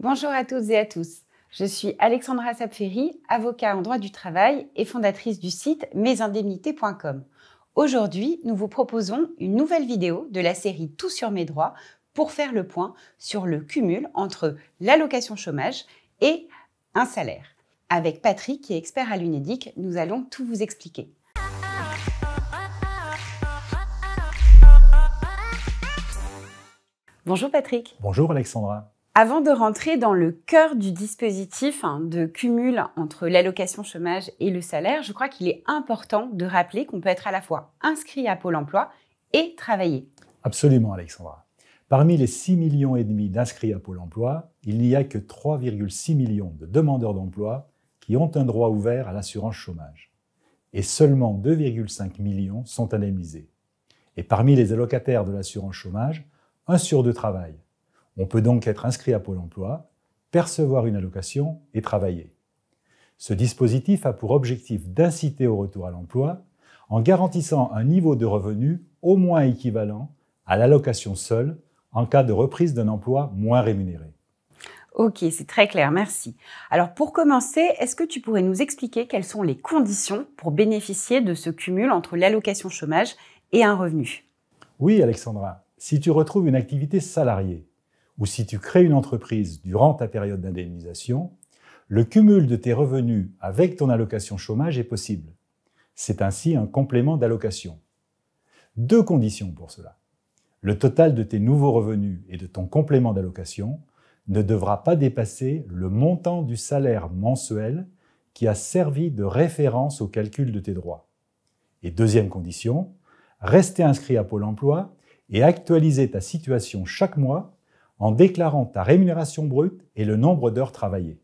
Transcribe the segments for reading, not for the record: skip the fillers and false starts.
Bonjour à toutes et à tous. Je suis Alexandra Sapferi, avocat en droit du travail et fondatrice du site mesindemnités.com. Aujourd'hui, nous vous proposons une nouvelle vidéo de la série Tout sur mes droits pour faire le point sur le cumul entre l'allocation chômage et un salaire. Avec Patrick, qui est expert à l'Unédic, nous allons tout vous expliquer. Bonjour Patrick. Bonjour Alexandra. Avant de rentrer dans le cœur du dispositif de cumul entre l'allocation chômage et le salaire, je crois qu'il est important de rappeler qu'on peut être à la fois inscrit à Pôle emploi et travailler. Absolument Alexandra. Parmi les 6,5 millions d'inscrits à Pôle emploi, il n'y a que 3,6 millions de demandeurs d'emploi qui ont un droit ouvert à l'assurance chômage. Et seulement 2,5 millions sont indemnisés. Et parmi les allocataires de l'assurance chômage, 1 sur 2 travaille. On peut donc être inscrit à Pôle emploi, percevoir une allocation et travailler. Ce dispositif a pour objectif d'inciter au retour à l'emploi en garantissant un niveau de revenu au moins équivalent à l'allocation seule en cas de reprise d'un emploi moins rémunéré. Ok, c'est très clair, merci. Alors pour commencer, est-ce que tu pourrais nous expliquer quelles sont les conditions pour bénéficier de ce cumul entre l'allocation chômage et un revenu? Oui Alexandra, si tu retrouves une activité salariée, ou si tu crées une entreprise durant ta période d'indemnisation, le cumul de tes revenus avec ton allocation chômage est possible. C'est ainsi un complément d'allocation. 2 conditions pour cela. Le total de tes nouveaux revenus et de ton complément d'allocation ne devra pas dépasser le montant du salaire mensuel qui a servi de référence au calcul de tes droits. Et deuxième condition, rester inscrit à Pôle emploi et actualiser ta situation chaque mois en déclarant ta rémunération brute et le nombre d'heures travaillées.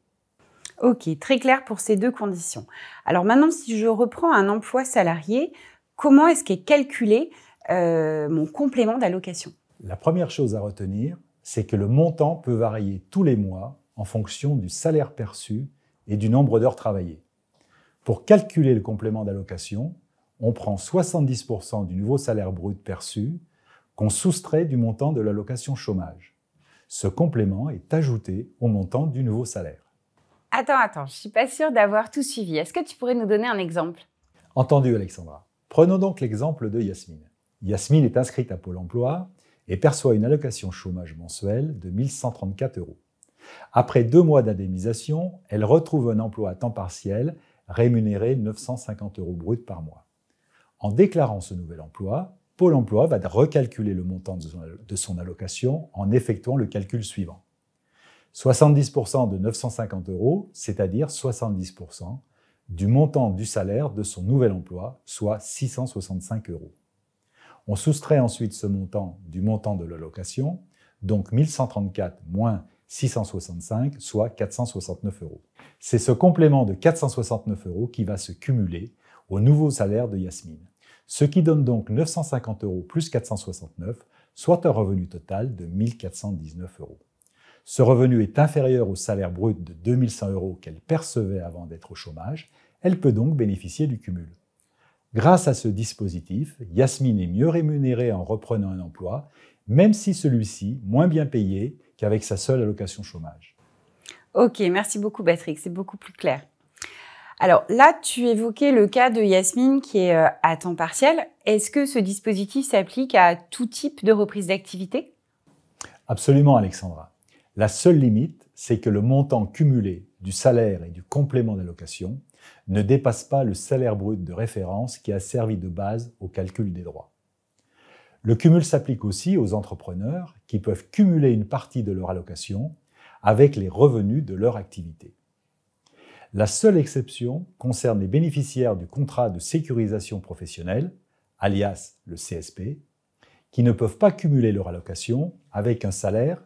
Ok, très clair pour ces 2 conditions. Alors maintenant, si je reprends un emploi salarié, comment est-ce qu'est calculé mon complément d'allocation? La première chose à retenir, c'est que le montant peut varier tous les mois en fonction du salaire perçu et du nombre d'heures travaillées. Pour calculer le complément d'allocation, on prend 70% du nouveau salaire brut perçu qu'on soustrait du montant de l'allocation chômage. Ce complément est ajouté au montant du nouveau salaire. Attends, je ne suis pas sûre d'avoir tout suivi. Est-ce que tu pourrais nous donner un exemple? Entendu Alexandra. Prenons donc l'exemple de Yasmine. Yasmine est inscrite à Pôle emploi et perçoit une allocation chômage mensuelle de 1 134 €. Après 2 mois d'indemnisation, elle retrouve un emploi à temps partiel rémunéré 950 € brut par mois. En déclarant ce nouvel emploi, Pôle emploi va recalculer le montant de son allocation en effectuant le calcul suivant. 70% de 950 €, c'est-à-dire 70% du montant du salaire de son nouvel emploi, soit 665 €. On soustrait ensuite ce montant du montant de l'allocation, donc 1134 moins 665, soit 469 €. C'est ce complément de 469 € qui va se cumuler au nouveau salaire de Yasmine. Ce qui donne donc 950 € plus 469, soit un revenu total de 1 419 €. Ce revenu est inférieur au salaire brut de 2 100 € qu'elle percevait avant d'être au chômage, elle peut donc bénéficier du cumul. Grâce à ce dispositif, Yasmine est mieux rémunérée en reprenant un emploi, même si celui-ci moins bien payé qu'avec sa seule allocation chômage. Ok, merci beaucoup Patrick, c'est beaucoup plus clair. Alors là, tu évoquais le cas de Yasmine qui est à temps partiel. Est-ce que ce dispositif s'applique à tout type de reprise d'activité? Absolument Alexandra. La seule limite, c'est que le montant cumulé du salaire et du complément d'allocation ne dépasse pas le salaire brut de référence qui a servi de base au calcul des droits. Le cumul s'applique aussi aux entrepreneurs qui peuvent cumuler une partie de leur allocation avec les revenus de leur activité. La seule exception concerne les bénéficiaires du contrat de sécurisation professionnelle, alias le CSP, qui ne peuvent pas cumuler leur allocation avec un salaire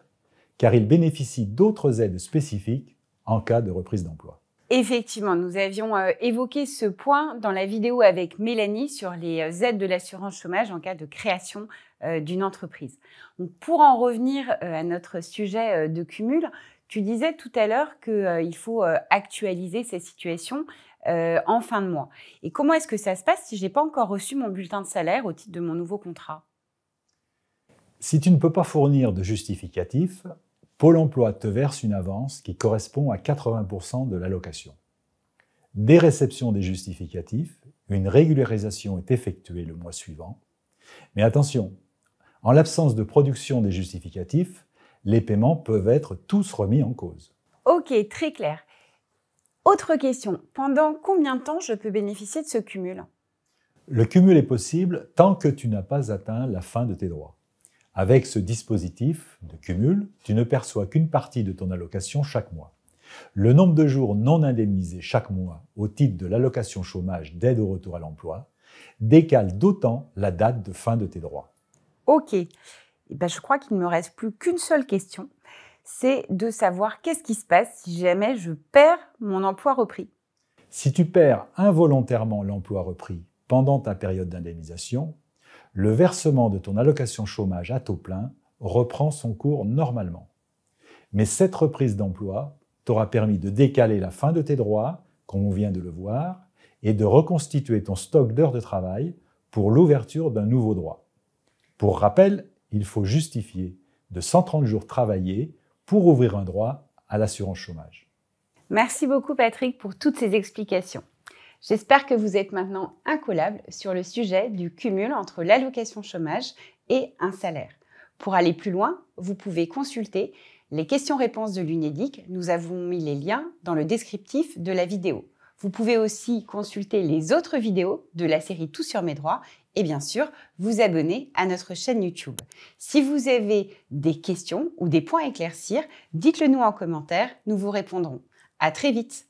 car ils bénéficient d'autres aides spécifiques en cas de reprise d'emploi. Effectivement, nous avions évoqué ce point dans la vidéo avec Mélanie sur les aides de l'assurance chômage en cas de création d'une entreprise. Donc, pour en revenir à notre sujet de cumul, tu disais tout à l'heure qu'il faut actualiser ces situations en fin de mois. Et comment est-ce que ça se passe si je n'ai pas encore reçu mon bulletin de salaire au titre de mon nouveau contrat? Si tu ne peux pas fournir de justificatif, Pôle emploi te verse une avance qui correspond à 80% de l'allocation. Dès réception des justificatifs, une régularisation est effectuée le mois suivant. Mais attention, en l'absence de production des justificatifs, les paiements peuvent être tous remis en cause. Ok, très clair. Autre question, pendant combien de temps je peux bénéficier de ce cumul? Le cumul est possible tant que tu n'as pas atteint la fin de tes droits. Avec ce dispositif de cumul, tu ne perçois qu'une partie de ton allocation chaque mois. Le nombre de jours non indemnisés chaque mois au titre de l'allocation chômage d'aide au retour à l'emploi décale d'autant la date de fin de tes droits. Ok, je crois qu'il ne me reste plus qu'une seule question, c'est de savoir qu'est-ce qui se passe si jamais je perds mon emploi repris. Si tu perds involontairement l'emploi repris pendant ta période d'indemnisation, le versement de ton allocation chômage à taux plein reprend son cours normalement. Mais cette reprise d'emploi t'aura permis de décaler la fin de tes droits, comme on vient de le voir, et de reconstituer ton stock d'heures de travail pour l'ouverture d'un nouveau droit. Pour rappel, il faut justifier de 130 jours travaillés pour ouvrir un droit à l'assurance chômage. Merci beaucoup Patrick pour toutes ces explications. J'espère que vous êtes maintenant incollable sur le sujet du cumul entre l'allocation chômage et un salaire. Pour aller plus loin, vous pouvez consulter les questions-réponses de l'UNEDIC. Nous avons mis les liens dans le descriptif de la vidéo. Vous pouvez aussi consulter les autres vidéos de la série Tout sur mes droits et bien sûr, vous abonner à notre chaîne YouTube. Si vous avez des questions ou des points à éclaircir, dites-le nous en commentaire, nous vous répondrons. À très vite!